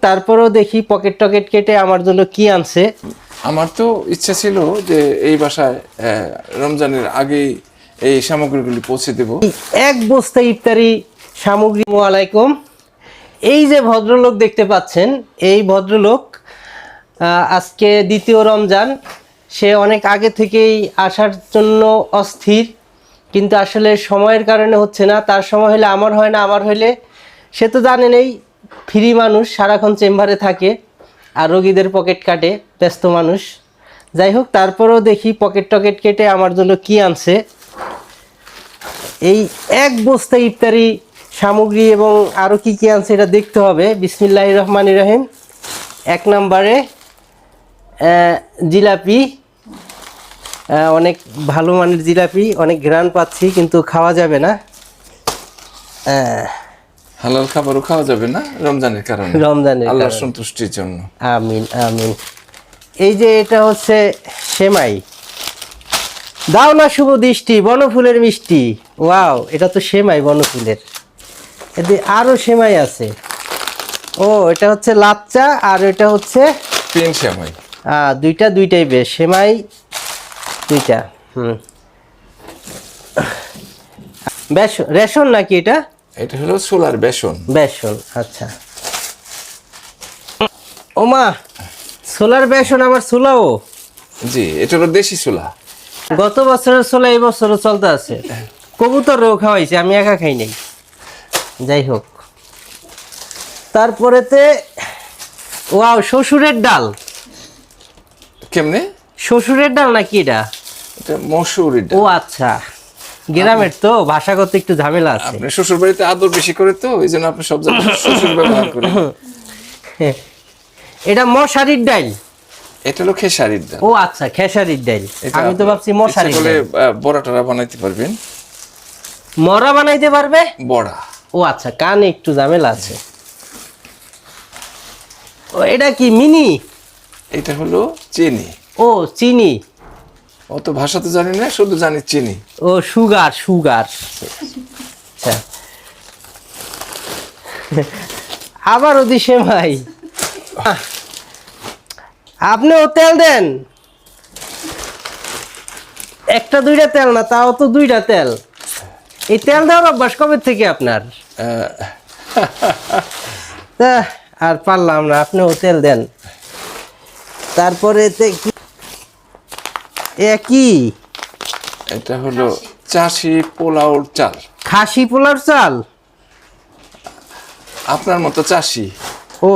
তারপরেও দেখি পকেট টকেট কেটে আমার জন্য কি আনছে। আমার তো ইচ্ছা ছিল যে এই বাসায় রমজানের আগেই এই সামগ্রীগুলি পৌঁছে দেব। এক বস্তা ইফতারি সামগ্রী। আলাইকুম। এই যে ভদ্রলোক দেখতে পাচ্ছেন, এই ভদ্রলোক আজকে দ্বিতীয় রমজান। সে অনেক আগে থেকেই আসার জন্য অস্থির, কিন্তু আসলে সময়ের কারণে হচ্ছে না। তার সময় হলে আমার হয় না, আমার হলে সে তো জানেনই, ফ্রি মানুষ, সারাক্ষণ চেম্বারে থাকে আর রোগীদের পকেট কাটে, ব্যস্ত মানুষ। যাই হোক, তারপরেও দেখি পকেট টকেট কেটে আমার জন্য কি আনছে। এই এক বস্তা ইফতারি সামগ্রী এবং আরও কি কি আনছে এটা দেখতে হবে। বিসমিল্লাহির রহমানির রহিম। এক নম্বরে জিলাপি, অনেক ভালো মানের জিলাপি, অনেক ঘ্রাণ পাচ্ছি কিন্তু খাওয়া যাবে না। হালাল খাবারও খাওয়া যাবে না রমজানের কারণে, রমজানের আল্লাহর কারণে। সন্তুষ্টির জন্য। আমিন আমিন। এই যে এটা হচ্ছে সেমাই, দাও না শুভ দৃষ্টি বনফুলের মিষ্টি। ওয়াও, এটা তো সেমাই বনফুলের। এতে আরো সেমাই আছে। ও, এটা হচ্ছে লাচ্চা আর এটা হচ্ছে তিন সেমাই। দুইটাই বেশ, সেমাই দুইটা। বেসন, রেশন নাকি এটা? এটা হলো ছোলার বেসন। বেসন, আচ্ছা। ওমা, ছোলার বেসন আবার ছোলাও? জি, এটা হলো দেশি ছোলা। গত বছরের ছোলা এই বছরও চলতে আছে। কবুতরও খাওয়াইছে, আমি একা খাই নাই। যাই হোক, তারপরেতে ওয়াও, শ্বশুরের ডাল। কেমনে? শ্বশুরের ডাল নাকি এটা? এটা মসুরির ও ডাল। আচ্ছা, গ্রামের তো ভাষাগত একটু ঝামেলা আছে। আপনি শ্বশুর বাড়িতে আদর বেশি করে তো, এই জন্য আপনি সব জায়গায় শ্বশুর ব্যবহার করেন। এটা মশারির ডাল। এটা হলো খেসারির ডাল। ও আচ্ছা, খেসারির ডাল। এটা আমি তো আপনি ভাবছি মশারির ইচ্ছা করলে ডাল। বড়া টড়া বানাইতে পারবেন। মরা বানাইতে পারবে? বড়া। ও আচ্ছা, কানে একটু ঝামেলা আছে। ও, এটা কি মিনি? এটা হলো চিনি। ও, চিনি। অত ভাষা তো জানি না, শুধু জানি চিনি। ও, সুগার সুগার। আচ্ছা, আবারও দিশে ভাই, আপনিও তেল দেন। একটা দুইটা তেল না, তাও তো দুইটা তেল। এই তেল দেওয়ার অভ্যাস কবে থেকে আপনার? তা আর পারলাম না, আপনিও তেল দেন। তারপরে কি? এটা হলো চাষি পোলাওর চাল। খাসি পোলার চাল? আপনার মতো চাষি। ও,